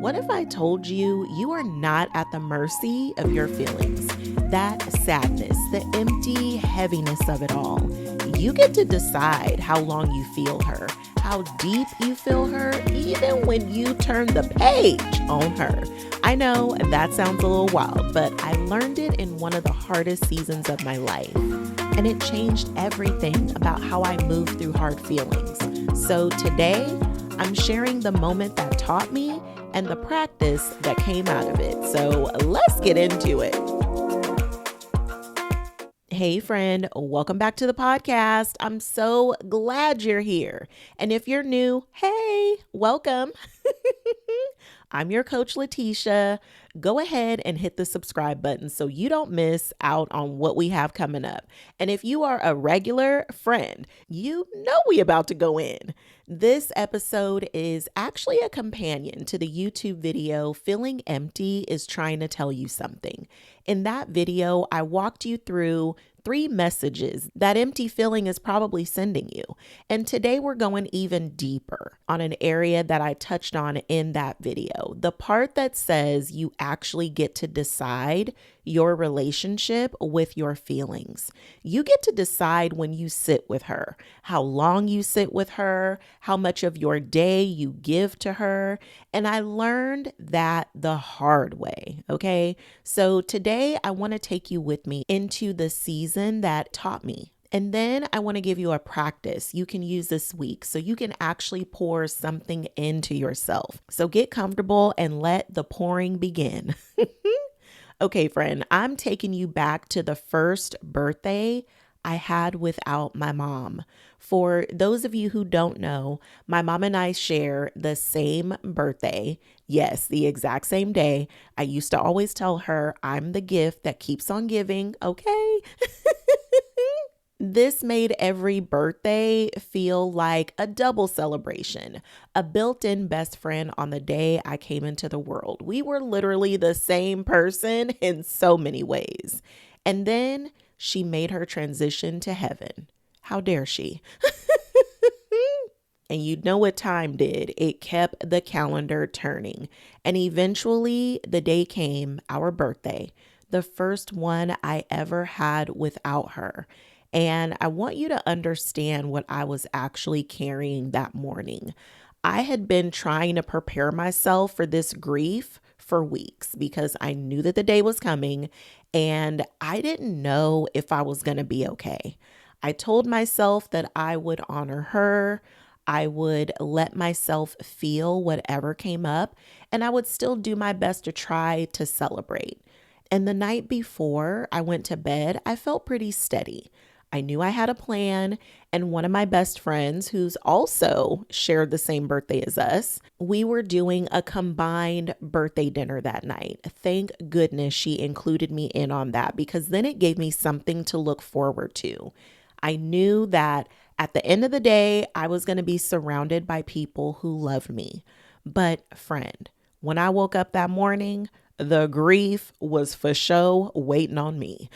What if I told you you are not at the mercy of your feelings? That sadness, the empty heaviness of it all. You get to decide how long you feel her, how deep you feel her, even when you turn the page on her. I know that sounds a little wild, but I learned it in one of the hardest seasons of my life. And it changed everything about how I move through hard feelings. So today, I'm sharing the moment that taught me and the practice that came out of it. So let's get into it. Hey friend, welcome back to the podcast. I'm so glad you're here. And if you're new, hey, welcome. I'm your coach, Letitia. Go ahead and hit the subscribe button so you don't miss out on what we have coming up. And if you are a regular friend, you know we about to go in. This episode is actually a companion to the YouTube video, Feeling Empty is Trying to Tell You Something. In that video, I walked you through 3 messages that empty feeling is probably sending you. And today we're going even deeper on an area that I touched on in that video. The part that says you actually get to decide your relationship with your feelings. You get to decide when you sit with her, how long you sit with her, how much of your day you give to her. And I learned that the hard way, okay? So today I want to take you with me into the season that taught me. And then I want to give you a practice you can use this week so you can actually pour something into yourself. So get comfortable and let the pouring begin. Okay, friend, I'm taking you back to the first birthday I had without my mom. For those of you who don't know, my mom and I share the same birthday. Yes, the exact same day. I used to always tell her I'm the gift that keeps on giving, okay? This made every birthday feel like a double celebration, a built-in best friend on the day I came into the world. We were literally the same person in so many ways. And then she made her transition to heaven. How dare she? And you know what time did. It kept the calendar turning. And eventually the day came, our birthday, the first one I ever had without her. And I want you to understand what I was actually carrying that morning. I had been trying to prepare myself for this grief for weeks because I knew that the day was coming and I didn't know if I was going to be okay. I told myself that I would honor her. I would let myself feel whatever came up, and I would still do my best to try to celebrate. And the night before I went to bed, I felt pretty steady. I knew I had a plan, and one of my best friends, who's also shared the same birthday as us, we were doing a combined birthday dinner that night. Thank goodness she included me in on that because then it gave me something to look forward to. I knew that at the end of the day, I was going to be surrounded by people who loved me. But friend, when I woke up that morning, the grief was for show waiting on me.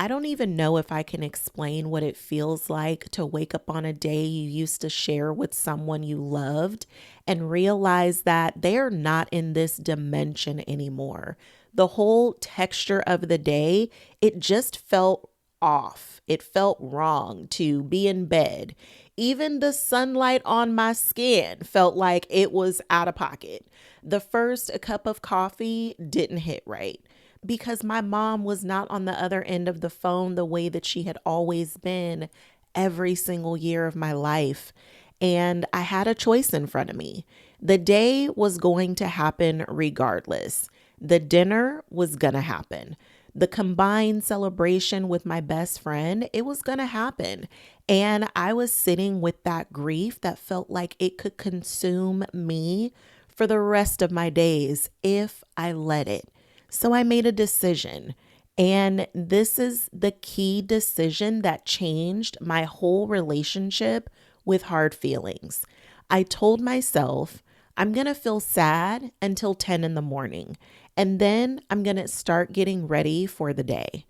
I don't even know if I can explain what it feels like to wake up on a day you used to share with someone you loved and realize that they're not in this dimension anymore. The whole texture of the day, it just felt off. It felt wrong to be in bed. Even the sunlight on my skin felt like it was out of pocket. The first cup of coffee didn't hit right, because my mom was not on the other end of the phone the way that she had always been every single year of my life. And I had a choice in front of me. The day was going to happen regardless. The dinner was going to happen. The combined celebration with my best friend, it was going to happen. And I was sitting with that grief that felt like it could consume me for the rest of my days if I let it. So I made a decision, and this is the key decision that changed my whole relationship with hard feelings. I told myself, I'm going to feel sad until 10 in the morning, and then I'm going to start getting ready for the day.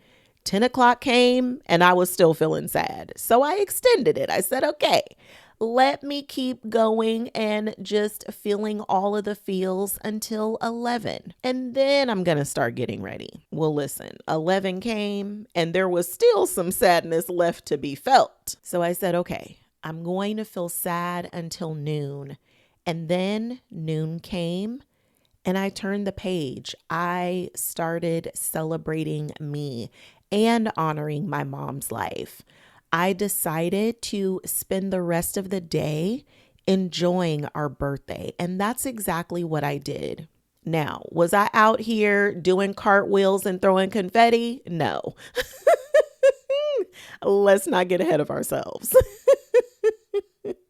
10 o'clock came and I was still feeling sad. So I extended it. I said, okay, Let me keep going and just feeling all of the feels until 11. And then I'm going to start getting ready. Well, listen, 11 came and there was still some sadness left to be felt. So I said, okay, I'm going to feel sad until noon. And then noon came and I turned the page. I started celebrating me and honoring my mom's life. I decided to spend the rest of the day enjoying our birthday. And that's exactly what I did. Now, was I out here doing cartwheels and throwing confetti? No. Let's not get ahead of ourselves.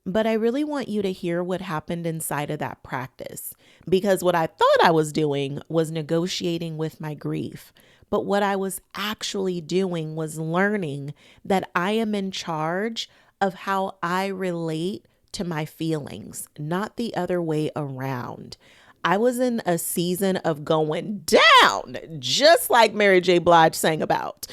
But I really want you to hear what happened inside of that practice, because what I thought I was doing was negotiating with my grief. But what I was actually doing was learning that I am in charge of how I relate to my feelings, not the other way around. I was in a season of going down, just like Mary J. Blige sang about.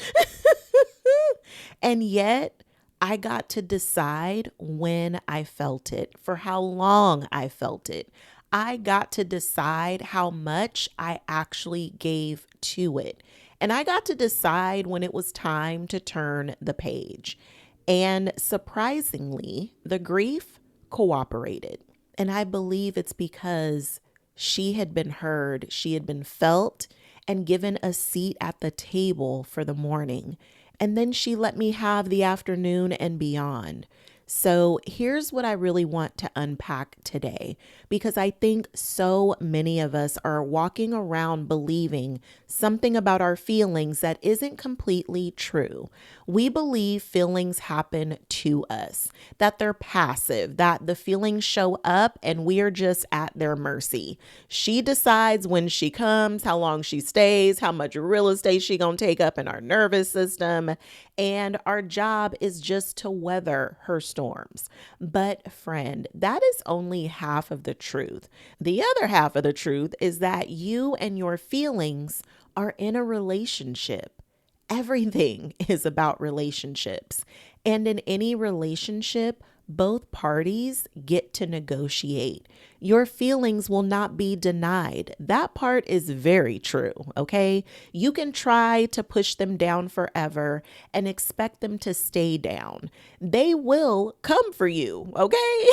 And yet, I got to decide when I felt it, for how long I felt it. I got to decide how much I actually gave to it. And I got to decide when it was time to turn the page. And surprisingly, the grief cooperated. And I believe it's because she had been heard, she had been felt, and given a seat at the table for the morning. And then she let me have the afternoon and beyond. So here's what I really want to unpack today, because I think so many of us are walking around believing something about our feelings that isn't completely true. We believe feelings happen to us, that they're passive, that the feelings show up and we're just at their mercy. She decides when she comes, how long she stays, how much real estate she gonna take up in our nervous system, and our job is just to weather her storms. But friend, that is only half of the truth. The other half of the truth is that you and your feelings are in a relationship. Everything is about relationships. And in any relationship, both parties get to negotiate. Your feelings will not be denied. That part is very true, okay? You can try to push them down forever and expect them to stay down. They will come for you, okay?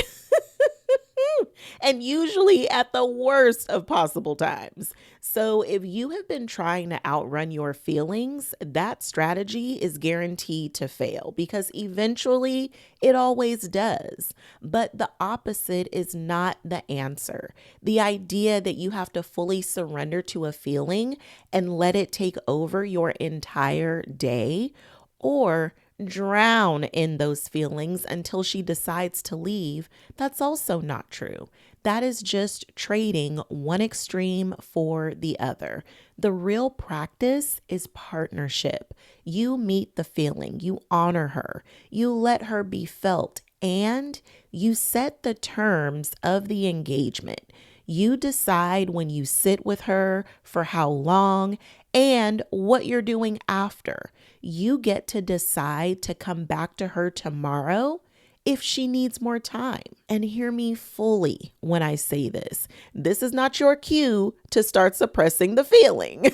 And usually at the worst of possible times. So if you have been trying to outrun your feelings, that strategy is guaranteed to fail, because eventually it always does. But the opposite is not the answer. The idea that you have to fully surrender to a feeling and let it take over your entire day, or drown in those feelings until she decides to leave, that's also not true. That is just trading one extreme for the other. The real practice is partnership. You meet the feeling, you honor her, you let her be felt, and you set the terms of the engagement. You decide when you sit with her, for how long, and what you're doing after. You get to decide to come back to her tomorrow if she needs more time. And hear me fully when I say this. This is not your cue to start suppressing the feeling.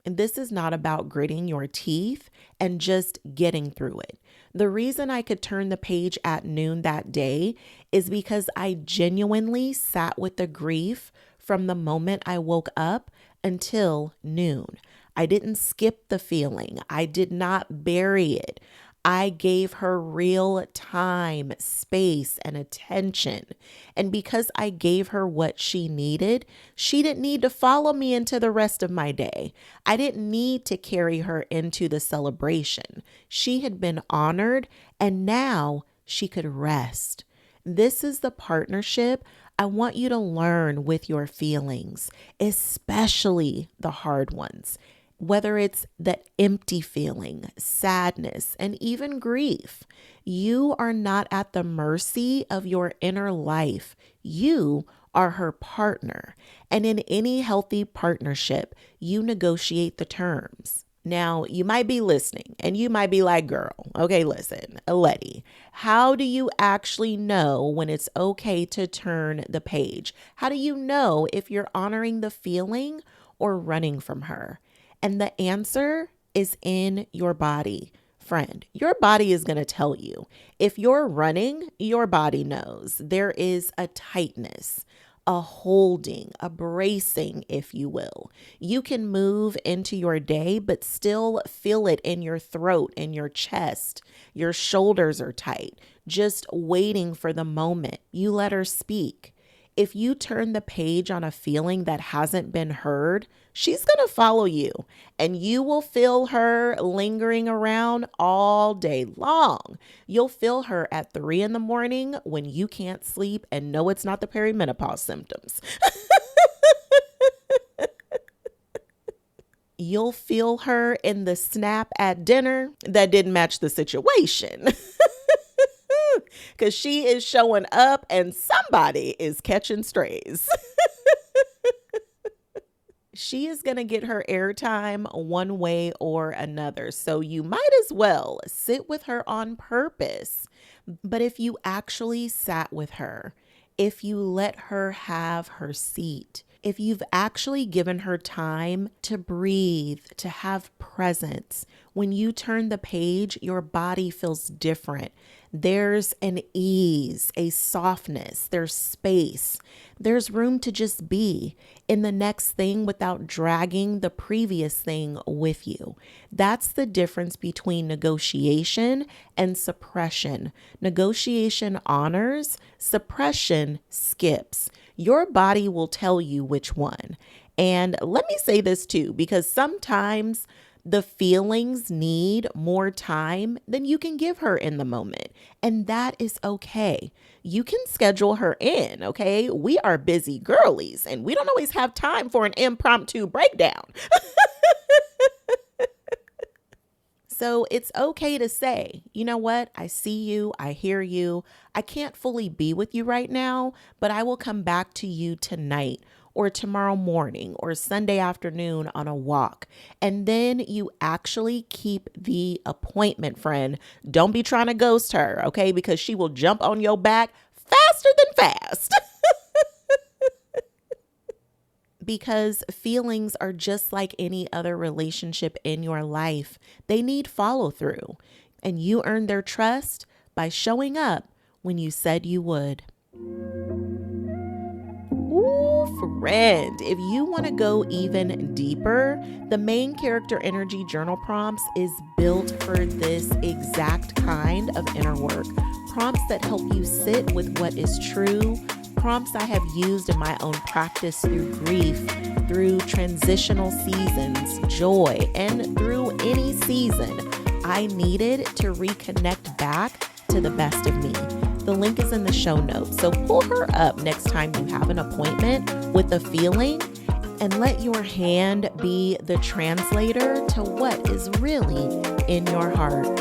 And this is not about gritting your teeth and just getting through it. The reason I could turn the page at noon that day is because I genuinely sat with the grief from the moment I woke up until noon. I didn't skip the feeling. I did not bury it. I gave her real time, space, and attention. And because I gave her what she needed, she didn't need to follow me into the rest of my day. I didn't need to carry her into the celebration. She had been honored, and now she could rest. This is the partnership I want you to learn with your feelings, especially the hard ones. Whether it's that empty feeling, sadness, and even grief, you are not at the mercy of your inner life. You are her partner. And in any healthy partnership, you negotiate the terms. Now, you might be listening and you might be like, girl, okay, listen, Letty, how do you actually know when it's okay to turn the page? How do you know if you're honoring the feeling or running from her? And the answer is in your body. Friend, your body is going to tell you. If you're running, your body knows. There is a tightness, a holding, a bracing, if you will. You can move into your day, but still feel it in your throat, in your chest. Your shoulders are tight, just waiting for the moment you let her speak. If you turn the page on a feeling that hasn't been heard, she's going to follow you and you will feel her lingering around all day long. You'll feel her at 3 a.m. when you can't sleep and know it's not the perimenopause symptoms. You'll feel her in the snap at dinner that didn't match the situation. Because she is showing up and somebody is catching strays. She is going to get her airtime one way or another. So you might as well sit with her on purpose. But if you actually sat with her, if you let her have her seat, if you've actually given her time to breathe, to have presence, when you turn the page, your body feels different. There's an ease, a softness, there's space. There's room to just be in the next thing without dragging the previous thing with you. That's the difference between negotiation and suppression. Negotiation honors, suppression skips. Your body will tell you which one. And let me say this too, because sometimes the feelings need more time than you can give her in the moment. And that is okay. You can schedule her in, okay? We are busy girlies and we don't always have time for an impromptu breakdown. So it's okay to say, you know what? I see you. I hear you. I can't fully be with you right now, but I will come back to you tonight or tomorrow morning or Sunday afternoon on a walk. And then you actually keep the appointment, friend. Don't be trying to ghost her, okay? Because she will jump on your back faster than fast. Because feelings are just like any other relationship in your life. They need follow through. And you earn their trust by showing up when you said you would. Ooh, friend, if you want to go even deeper, the main character energy journal prompts is built for this exact kind of inner work. Prompts that help you sit with what is true. Prompts I have used in my own practice through grief, through transitional seasons, joy, and through any season I needed to reconnect back to the best of me. The link is in the show notes. So pull her up next time you have an appointment with a feeling and let your hand be the translator to what is really in your heart.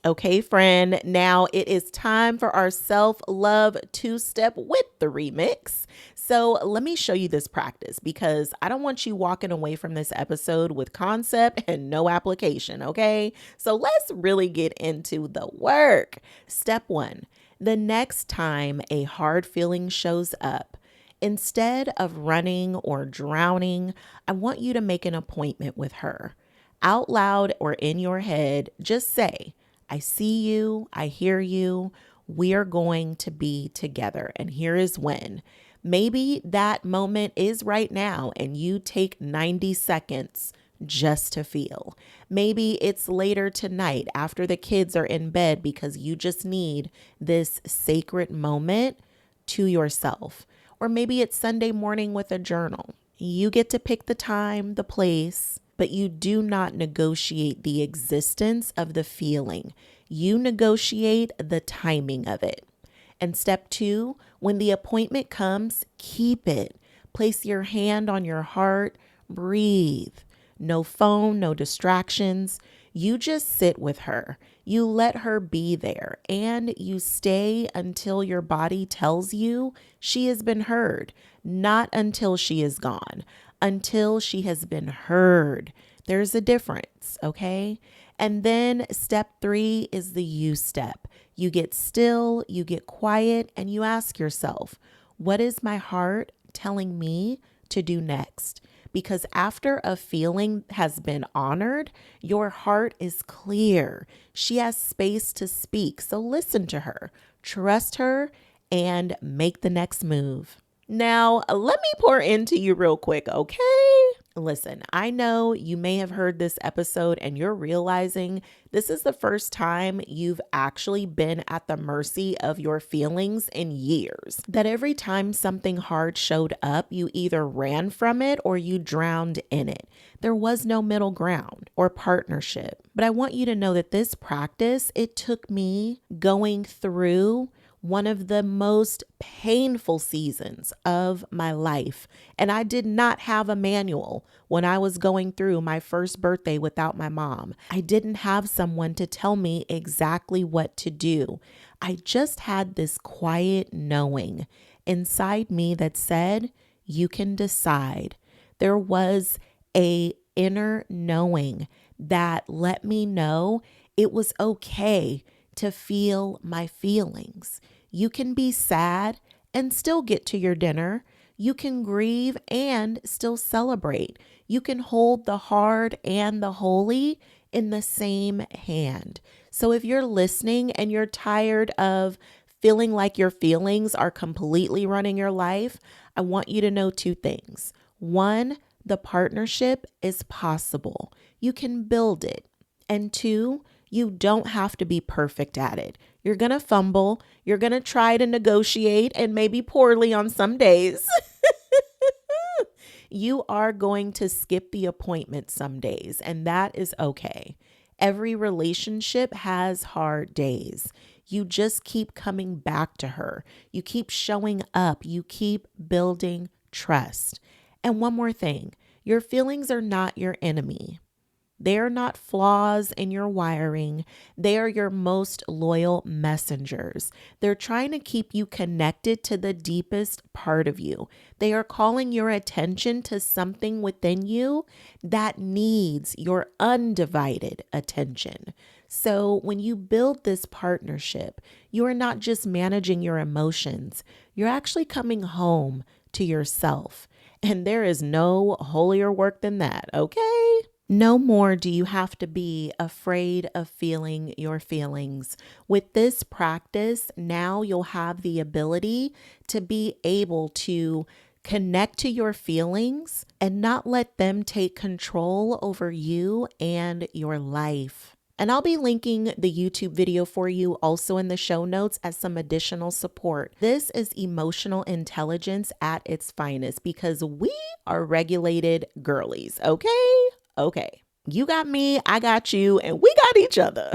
Okay, friend, now it is time for our self-love two-step with the remix. So let me show you this practice because I don't want you walking away from this episode with concept and no application, okay? So let's really get into the work. Step 1, the next time a hard feeling shows up, instead of running or drowning, I want you to make an appointment with her. Out loud or in your head, just say, I see you, I hear you, we are going to be together, and here is when. Maybe that moment is right now and you take 90 seconds just to feel. Maybe it's later tonight after the kids are in bed because you just need this sacred moment to yourself. Or maybe it's Sunday morning with a journal. You get to pick the time, the place, but you do not negotiate the existence of the feeling. You negotiate the timing of it. And step 2, when the appointment comes, keep it. Place your hand on your heart, breathe. No phone, no distractions. You just sit with her. You let her be there and you stay until your body tells you she has been heard, not until she is gone. until she has been heard. There's a difference, okay? And then step 3 is the you step. You get still, you get quiet, and you ask yourself, what is my heart telling me to do next? Because after a feeling has been honored, your heart is clear. She has space to speak. So listen to her, trust her, and make the next move. Now, let me pour into you real quick, okay? Listen, I know you may have heard this episode and you're realizing this is the first time you've actually been at the mercy of your feelings in years. That every time something hard showed up, you either ran from it or you drowned in it. There was no middle ground or partnership. But I want you to know that this practice, it took me going through one of the most painful seasons of my life. And I did not have a manual when I was going through my first birthday without my mom. I didn't have someone to tell me exactly what to do. I just had this quiet knowing inside me that said, you can decide. There was a inner knowing that let me know it was okay to feel my feelings. You can be sad and still get to your dinner. You can grieve and still celebrate. You can hold the hard and the holy in the same hand. So if you're listening and you're tired of feeling like your feelings are completely running your life, I want you to know 2 things. 1, the partnership is possible. You can build it. And 2, you don't have to be perfect at it. You're going to fumble. You're going to try to negotiate and maybe poorly on some days. You are going to skip the appointment some days, and that is okay. Every relationship has hard days. You just keep coming back to her. You keep showing up. You keep building trust. And one more thing, your feelings are not your enemy. They are not flaws in your wiring. They are your most loyal messengers. They're trying to keep you connected to the deepest part of you. They are calling your attention to something within you that needs your undivided attention. So when you build this partnership, you are not just managing your emotions. You're actually coming home to yourself. And there is no holier work than that, okay? No more do you have to be afraid of feeling your feelings. With this practice, now you'll have the ability to be able to connect to your feelings and not let them take control over you and your life. And I'll be linking the YouTube video for you also in the show notes as some additional support. This is emotional intelligence at its finest because we are regulated girlies, okay? Okay, you got me, I got you, and we got each other.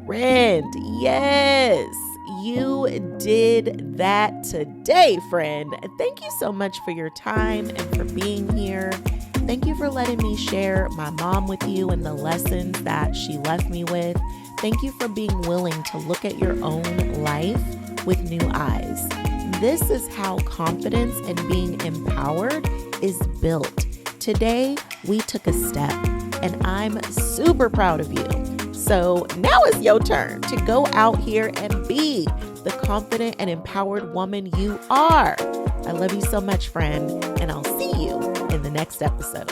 Friend, yes, you did that today, friend. Thank you so much for your time and for being here. Thank you for letting me share my mom with you and the lessons that she left me with. Thank you for being willing to look at your own life with new eyes. This is how confidence and being empowered is built. Today, we took a step, and I'm super proud of you. So now it's your turn to go out here and be the confident and empowered woman you are. I love you so much, friend, and I'll see you in the next episode.